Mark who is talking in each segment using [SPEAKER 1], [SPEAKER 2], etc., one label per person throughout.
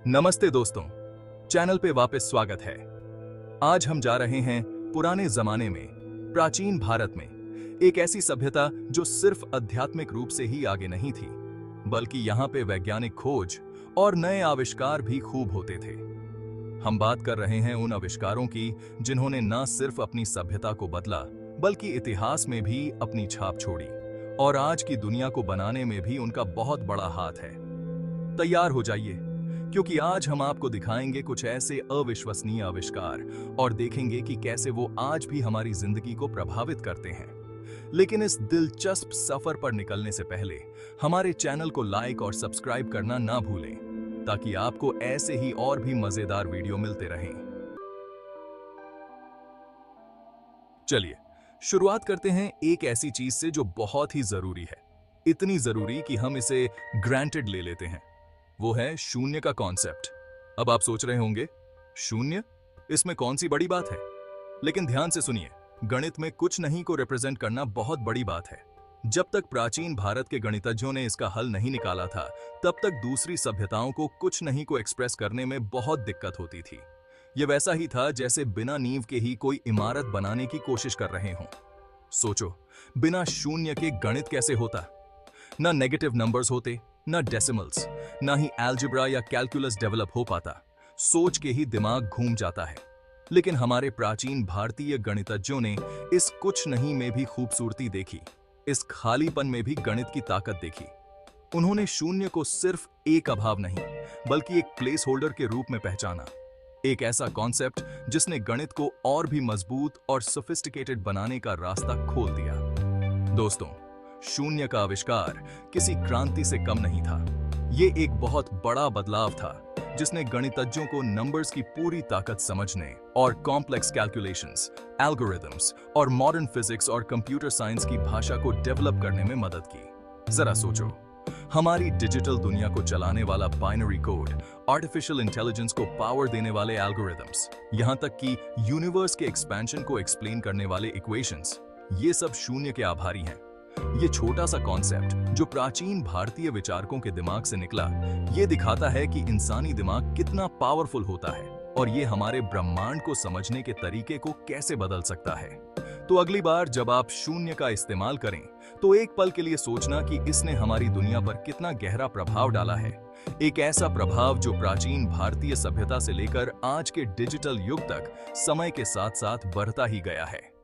[SPEAKER 1] नमस्ते दोस्तों, चैनल पे वापस स्वागत है। आज हम जा रहे हैं पुराने जमाने में, प्राचीन भारत में, एक ऐसी सभ्यता जो सिर्फ आध्यात्मिक रूप से ही आगे नहीं थी, बल्कि यहाँ पे वैज्ञानिक खोज और नए आविष्कार भी खूब होते थे। हम बात कर रहे हैं उन आविष्कारों की जिन्होंने न सिर्फ अपनी सभ्यता को बदला, बल्कि इतिहास में भी अपनी छाप छोड़ी और आज की दुनिया को बनाने में भी उनका बहुत बड़ा हाथ है। तैयार हो जाइए, क्योंकि आज हम आपको दिखाएंगे कुछ ऐसे अविश्वसनीय आविष्कार और देखेंगे कि कैसे वो आज भी हमारी जिंदगी को प्रभावित करते हैं। लेकिन इस दिलचस्प सफर पर निकलने से पहले हमारे चैनल को लाइक और सब्सक्राइब करना ना भूलें, ताकि आपको ऐसे ही और भी मजेदार वीडियो मिलते रहें। चलिए शुरुआत करते हैं एक ऐसी चीज से जो बहुत ही जरूरी है, इतनी जरूरी कि हम इसे ग्रांटेड ले लेते हैं। वो है शून्य का कॉन्सेप्ट। अब आप सोच रहे होंगे, शून्य, इसमें कौन सी बड़ी बात है? लेकिन ध्यान से सुनिए, गणित में कुछ नहीं को रिप्रेजेंट करना बहुत बड़ी बात है। जब तक प्राचीन भारत के गणितज्ञों ने इसका हल नहीं निकाला था, तब तक दूसरी सभ्यताओं को कुछ नहीं को एक्सप्रेस करने में बहुत दिक्कत होती थी। ये वैसा ही था जैसे बिना नींव के ही कोई इमारत बनाने की कोशिश कर रहे हों। सोचो, बिना शून्य के गणित कैसे होता? ना नेगेटिव नंबर्स होते, ना डेसिमल्स, ना ही अलजेब्रा या कैलकुलस डेवलप हो पाता। सोच के ही दिमाग घूम जाता है। लेकिन हमारे प्राचीन भारतीय गणितज्ञों ने इस कुछ नहीं में भी खूबसूरती देखी, इस खालीपन में भी गणित की ताकत देखी। उन्होंने शून्य को सिर्फ एक अभाव नहीं, बल्कि एक प्लेस होल्डर के रूप में पहचाना। एक ऐसा कॉन्सेप्ट जिसने गणित को और भी मजबूत और सोफिस्टिकेटेड बनाने का रास्ता खोल दिया। दोस्तों, शून्य का आविष्कार किसी क्रांति से कम नहीं था। ये एक बहुत बड़ा बदलाव था जिसने गणितज्ञों को नंबर्स की पूरी ताकत समझने और कॉम्प्लेक्स कैलकुलेशंस, एल्गोरिथम्स और मॉडर्न फिजिक्स और कंप्यूटर साइंस की भाषा को डेवलप करने में मदद की। जरा सोचो, हमारी डिजिटल दुनिया को चलाने वाला बाइनरी कोड, आर्टिफिशियल इंटेलिजेंस को पावर देने वाले एल्गोरिथम्स, यहाँ तक कि यूनिवर्स के एक्सपेंशन को एक्सप्लेन करने वाले इक्वेशंस, ये सब शून्य के आभारी हैं। ये छोटा सा कॉन्सेप्ट जो प्राचीन भारतीय विचारकों के दिमाग से निकला, ये दिखाता है कि इंसानी दिमाग कितना पावरफुल होता है और ये हमारे ब्रह्मांड को समझने के तरीके को कैसे बदल सकता है। तो अगली बार जब आप शून्य का इस्तेमाल करें, तो एक पल के लिए सोचना कि इसने हमारी दुनिया पर कितना गहरा प्रभाव डाला है। एक ऐसा प्रभाव जो प्राचीन भारतीय सभ्यता से लेकर आज के डिजिटल युग तक समय के साथ साथ बढ़ता ही गया है।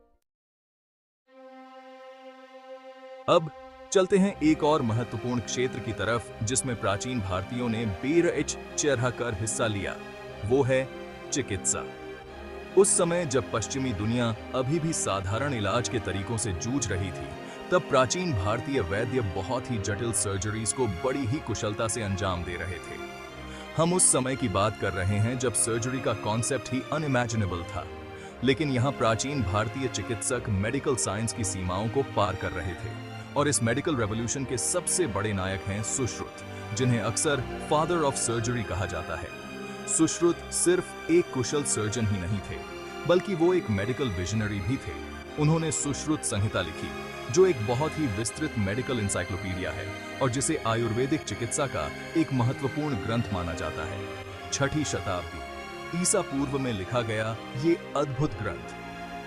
[SPEAKER 1] अब चलते हैं एक और महत्वपूर्ण क्षेत्र की तरफ जिसमें प्राचीन भारतीयों ने बेरहिच चढ़कर हिस्सा लिया। वो है चिकित्सा। उस समय जब पश्चिमी दुनिया अभी भी साधारण इलाज के तरीकों से जूझ रही थी, तब प्राचीन भारतीय वैद्य बहुत ही जटिल सर्जरीज को बड़ी ही कुशलता से अंजाम दे रहे थे। हम उस समय की बात कर रहे हैं जब सर्जरी का कॉन्सेप्ट ही अनइमेजिनेबल था। लेकिन यहाँ प्राचीन भारतीय चिकित्सक मेडिकल साइंस की सीमाओं को पार कर रहे थे और इस मेडिकल रेवोल्यूशन के सबसे बड़े नायक हैं सुश्रुत, जिन्हें अक्सर फादर ऑफ सर्जरी कहा जाता है। सुश्रुत सिर्फ एक कुशल सर्जन ही नहीं थे, बल्कि वो एक मेडिकल विजनरी भी थे। उन्होंने सुश्रुत संहिता लिखी, जो एक बहुत ही विस्तृत मेडिकल इंसाइक्लोपीडिया है और जिसे आयुर्वेदिक चिकित्सा का एक महत्वपूर्ण ग्रंथ माना जाता है। 6ठी शताब्दी ईसा पूर्व में लिखा गया ये अद्भुत ग्रंथ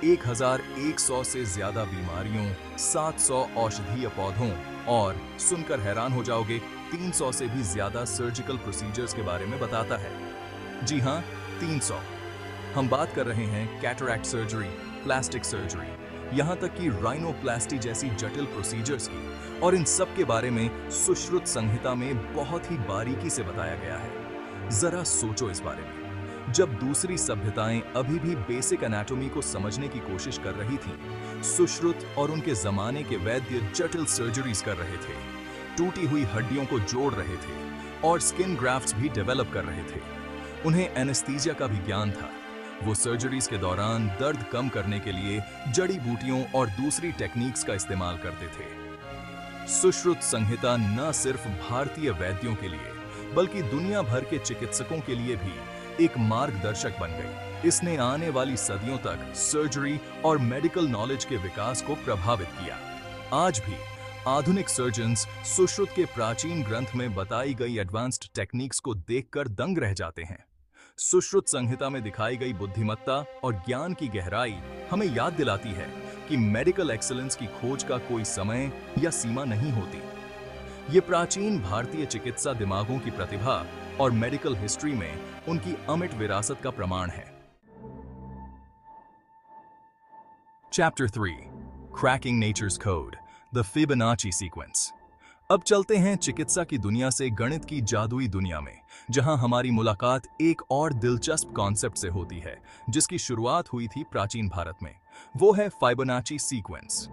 [SPEAKER 1] 1100 से ज्यादा बीमारियों, 700 औषधीय पौधों और, सुनकर हैरान हो जाओगे, 300 से भी ज्यादा सर्जिकल प्रोसीजर्स के बारे में बताता है। जी हाँ, 300। हम बात कर रहे हैं कैटरैक्ट सर्जरी, प्लास्टिक सर्जरी, यहाँ तक कि राइनोप्लास्टी जैसी जटिल प्रोसीजर्स की, और इन सब के बारे में सुश्रुत संहिता में बहुत ही बारीकी से बताया गया है। जरा सोचो इस बारे में, जब दूसरी सभ्यताएं अभी भी बेसिक एनाटॉमी को समझने की कोशिश कर रही थीं, सुश्रुत और उनके जमाने के वैद्य जटिल सर्जरीज कर रहे थे, टूटी हुई हड्डियों को जोड़ रहे थे और स्किन ग्राफ्ट्स भी डेवलप कर रहे थे। उन्हें एनेस्थीसिया का भी ज्ञान था। वो सर्जरीज के दौरान दर्द कम करने के लिए जड़ी बूटियों और दूसरी टेक्निक्स का इस्तेमाल करते थे। सुश्रुत संहिता न सिर्फ भारतीय वैद्यों के लिए, बल्कि दुनिया भर के चिकित्सकों के लिए भी एक मार्गदर्शक बन गई। इसने आने वाली सदियों तक सर्जरी और मेडिकल नॉलेज के विकास को प्रभावित किया। आज भी आधुनिक सर्जन्स सुश्रुत के प्राचीन ग्रंथ में बताई गई एडवांस्ड टेक्निक्स को देखकर दंग रह जाते हैं। सुश्रुत संहिता में दिखाई गई बुद्धिमत्ता और ज्ञान की गहराई हमें याद दिलाती है कि मेडिकल एक्सीलेंस की खोज का कोई समय या सीमा नहीं होती। ये प्राचीन भारतीय चिकित्सा दिमागों की प्रतिभा और मेडिकल हिस्ट्री में उनकी अमिट विरासत का प्रमाण है। Chapter 3 Cracking Nature's Code The Fibonacci Sequence। अब चलते हैं चिकित्सा की दुनिया से गणित की जादुई दुनिया में, जहां हमारी मुलाकात एक और दिलचस्प कॉन्सेप्ट से होती है जिसकी शुरुआत हुई थी प्राचीन भारत में। वो है फाइबोनाची सीक्वेंस।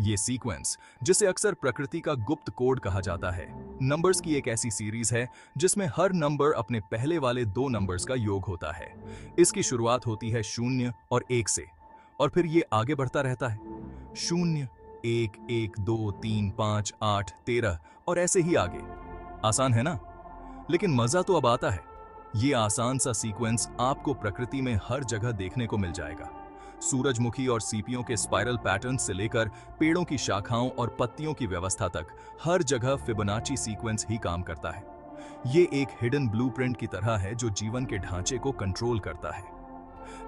[SPEAKER 1] ये सीक्वेंस, जिसे अक्सर प्रकृति का गुप्त कोड कहा जाता है, नंबर्स की एक ऐसी सीरीज है जिसमें हर नंबर अपने पहले वाले दो नंबर्स का योग होता है। इसकी शुरुआत होती है 0 और 1 से, और फिर ये आगे बढ़ता रहता है 0, 1, 1, 2, 3, 5, 8, 13 और ऐसे ही आगे। आसान है ना? लेकिन मजा तो अब आता है। ये आसान सा सीक्वेंस आपको प्रकृति में हर जगह देखने को मिल जाएगा। सूरजमुखी और सीपियों के स्पाइरल पैटर्न से लेकर पेड़ों की शाखाओं और पत्तियों की व्यवस्था तक हर जगह फिबोनाची सीक्वेंस ही काम करता है। ये एक हिडन ब्लूप्रिंट की तरह है जो जीवन के ढांचे को कंट्रोल करता है।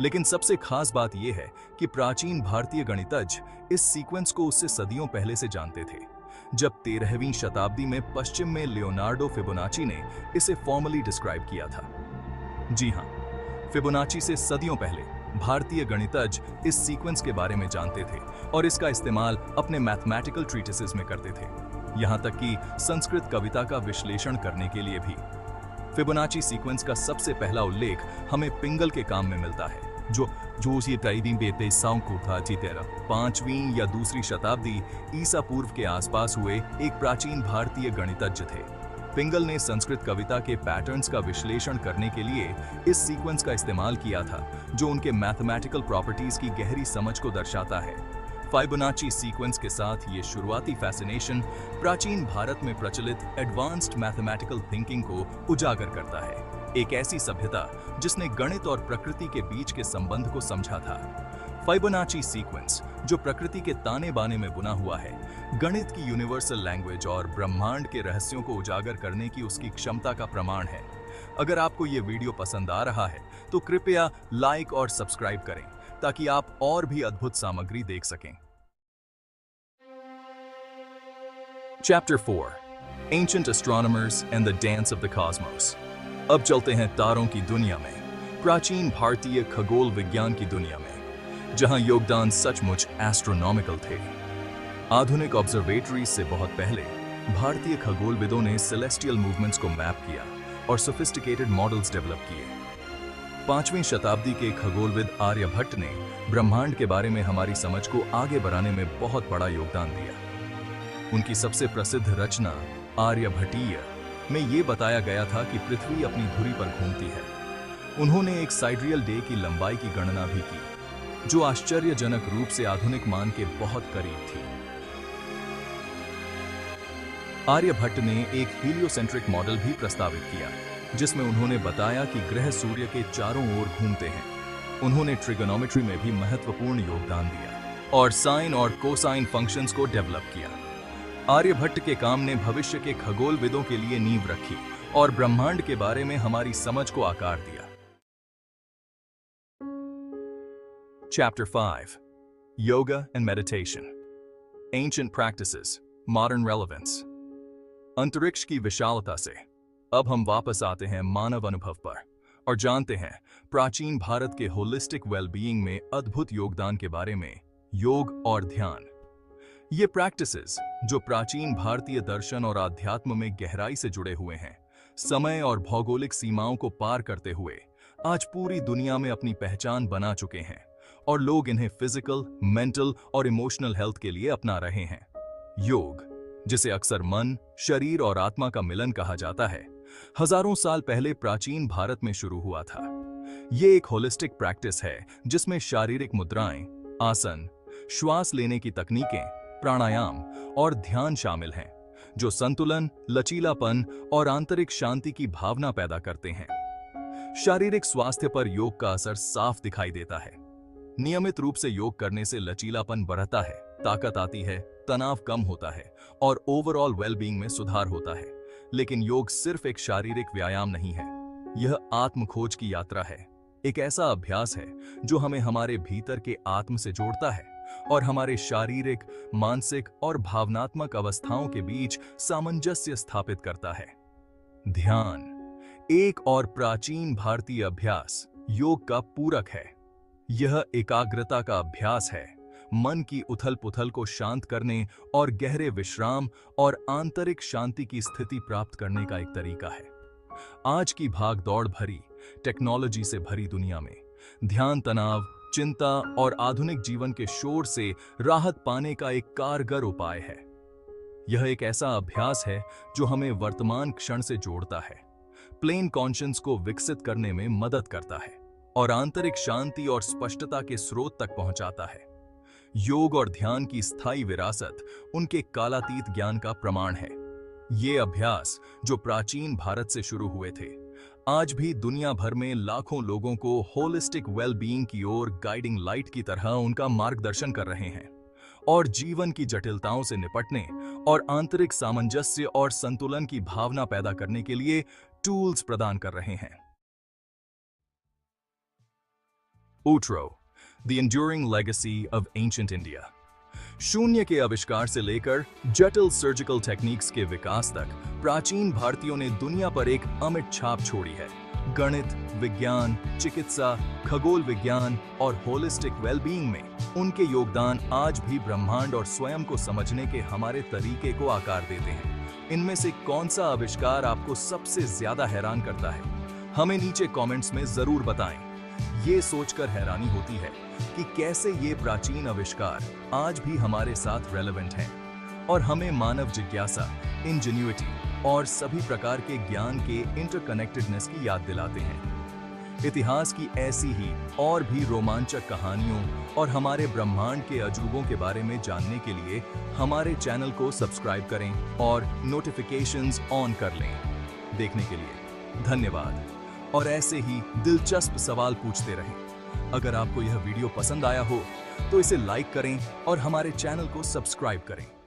[SPEAKER 1] लेकिन सबसे खास बात यह है कि प्राचीन भारतीय गणितज्ञ इस सीक्वेंस को उससे सदियों पहले से जानते थे, जब 13वीं शताब्दी में पश्चिम में लियोनार्डो फिबोनाची ने इसे फॉर्मली डिस्क्राइब किया था। जी हां, फिबोनाची से सदियों पहले भारतीय गणितज्ञ इस सीक्वेंस के बारे में जानते थे और इसका इस्तेमाल अपने मैथमेटिकल ट्रीटिसेस में करते थे, यहां तक कि संस्कृत कविता का विश्लेषण करने के लिए भी। फिबोनाची सीक्वेंस का सबसे पहला उल्लेख हमें पिंगल के काम में मिलता है, जो 5वीं या दूसरी शताब्दी ईसा पूर्व के आसपास हुए एक प्राचीन भारतीय गणितज्ञ थे। पिंगल ने संस्कृत कविता के पैटर्न्स का विश्लेषण करने के लिए इस सीक्वेंस का इस्तेमाल किया था, जो उनके मैथमेटिकल प्रॉपर्टीज की गहरी समझ को दर्शाता है। फाइबोनाची सीक्वेंस के साथ ये शुरुआती फैसिनेशन प्राचीन भारत में प्रचलित एडवांस्ड मैथमेटिकल थिंकिंग को उजागर करता है, एक ऐसी सभ्यता जिसने गणित और प्रकृति के बीच के संबंध को समझा था। फाइबोनाची सीक्वेंस, जो प्रकृति के ताने बाने में बुना हुआ है, गणित की यूनिवर्सल लैंग्वेज और ब्रह्मांड के रहस्यों को उजागर करने की उसकी क्षमता का प्रमाण है। अगर आपको ये वीडियो पसंद आ रहा है तो कृपया लाइक और सब्सक्राइब करें ताकि आप और भी अद्भुत सामग्री देख सकें। Chapter 4 Ancient Astronomers and the Dance of the Cosmos। अब चलते हैं तारों की दुनिया में, प्राचीन भारतीय खगोल विज्ञान की दुनिया में, जहां योगदान सचमुच एस्ट्रोनॉमिकल थे। आधुनिक ऑब्जर्वेटरीज से बहुत पहले भारतीय खगोलविदों ने सेलेस्टियल मूवमेंट्स को मैप किया और सोफिस्टिकेटेड मॉडल्स डेवलप किए। 5वीं शताब्दी के खगोलविद आर्यभट्ट ने ब्रह्मांड के बारे में हमारी समझ को आगे बढ़ाने में बहुत बड़ा योगदान दिया। उनकी सबसे प्रसिद्ध रचना आर्यभट्टीय में ये बताया गया था कि पृथ्वी अपनी धुरी पर घूमती है। उन्होंने एक साइड्रियल डे की लंबाई की गणना भी की, जो आश्चर्यजनक रूप से आधुनिक मान के बहुत करीब थी। आर्यभट्ट ने एक हीलियोसेंट्रिक मॉडल भी प्रस्तावित किया, जिसमें उन्होंने बताया कि ग्रह सूर्य के चारों ओर घूमते हैं। उन्होंने ट्रिगोनोमेट्री में भी महत्वपूर्ण योगदान दिया और साइन और कोसाइन फंक्शंस को डेवलप किया। आर्यभट्ट के काम ने भविष्य के खगोलविदों के लिए नींव रखी और ब्रह्मांड के बारे में हमारी समझ को आकार दिया। Chapter 5 Yoga and Meditation Ancient Practices Modern Relevance। अंतरिक्ष की विशालता से अब हम वापस आते हैं मानव अनुभव पर और जानते हैं प्राचीन भारत के होलिस्टिक वेलबीइंग में अद्भुत योगदान के बारे में, योग और ध्यान। ये प्रैक्टिसेस, जो प्राचीन भारतीय दर्शन और आध्यात्म में गहराई से जुड़े हुए हैं, समय और भौगोलिक सीमाओं को पार करते हुए आज पूरी दुनिया में अपनी पहचान बना चुके हैं और लोग इन्हें फिजिकल, मेंटल और इमोशनल हेल्थ के लिए अपना रहे हैं। योग, जिसे अक्सर मन, शरीर और आत्मा का मिलन कहा जाता है, हजारों साल पहले प्राचीन भारत में शुरू हुआ था। ये एक होलिस्टिक प्रैक्टिस है जिसमें शारीरिक मुद्राएं, आसन, श्वास लेने की तकनीकें, प्राणायाम और ध्यान शामिल हैं, जो संतुलन, लचीलापन और आंतरिक शांति की भावना पैदा करते हैं। शारीरिक स्वास्थ्य पर योग का असर साफ दिखाई देता है। नियमित रूप से योग करने से लचीलापन बढ़ता है, ताकत आती है तनाव कम होता है और ओवरऑल वेलबींग में सुधार होता है। लेकिन योग सिर्फ एक शारीरिक व्यायाम नहीं है, यह आत्म खोज की यात्रा है। एक ऐसा अभ्यास है जो हमें हमारे भीतर के आत्म से जोड़ता है और हमारे शारीरिक, मानसिक और भावनात्मक अवस्थाओं के बीच सामंजस्य स्थापित करता है। ध्यान एक और प्राचीन भारतीय अभ्यास योग का पूरक है। यह एकाग्रता का अभ्यास है, मन की उथल-पुथल को शांत करने और गहरे विश्राम और आंतरिक शांति की स्थिति प्राप्त करने का एक तरीका है। आज की भाग-दौड़ भरी, टेक्नोलॉजी से भरी दुनिया में ध्यान तनाव, चिंता और आधुनिक जीवन के शोर से राहत पाने का एक कारगर उपाय है। यह एक ऐसा अभ्यास है जो हमें वर्तमान क्षण से जोड़ता है, प्लेन कॉन्शियस को विकसित करने में मदद करता है और आंतरिक शांति और स्पष्टता के स्रोत तक पहुंचाता है। योग और ध्यान की स्थायी विरासत उनके कालातीत ज्ञान का प्रमाण है। ये अभ्यास जो प्राचीन भारत से शुरू हुए थे, आज भी दुनिया भर में लाखों लोगों को होलिस्टिक वेलबीइंग की ओर गाइडिंग लाइट की तरह उनका मार्गदर्शन कर रहे हैं और जीवन की जटिलताओं से निपटने और आंतरिक सामंजस्य और संतुलन की भावना पैदा करने के लिए टूल्स प्रदान कर रहे हैं। Outro, The Enduring Legacy of Ancient India। शून्य के आविष्कार से लेकर जटिल सर्जिकल टेक्निक्स के विकास तक प्राचीन भारतीयों ने दुनिया पर एक अमिट छाप छोड़ी है। गणित, विज्ञान, चिकित्सा, खगोल विज्ञान और होलिस्टिक वेलबीइंग में उनके योगदान आज भी ब्रह्मांड और स्वयं को समझने के हमारे तरीके को आकार देते हैं। इनमें से कौन सा आविष्कार आपको सबसे ज्यादा हैरान करता है? हमें नीचे कमेंट्स में जरूर बताएं। ये सोचकर हैरानी होती है कि कैसे ये प्राचीन आविष्कार आज भी हमारे साथ रेलेवेंट हैं और हमें मानव जिज्ञासा, इंजेन्युइटी और सभी प्रकार के ज्ञान के इंटरकनेक्टेडनेस की याद दिलाते हैं। इतिहास की ऐसी ही और भी रोमांचक कहानियों और हमारे ब्रह्मांड के अजूबों के बारे में जानने के लिए हमारे चैनल को सब्सक्राइब करें और नोटिफिकेशंस ऑन कर लें। देखने के लिए धन्यवाद और ऐसे ही दिलचस्प सवाल पूछते रहें। अगर आपको यह वीडियो पसंद आया हो तो इसे लाइक करें और हमारे चैनल को सब्सक्राइब करें।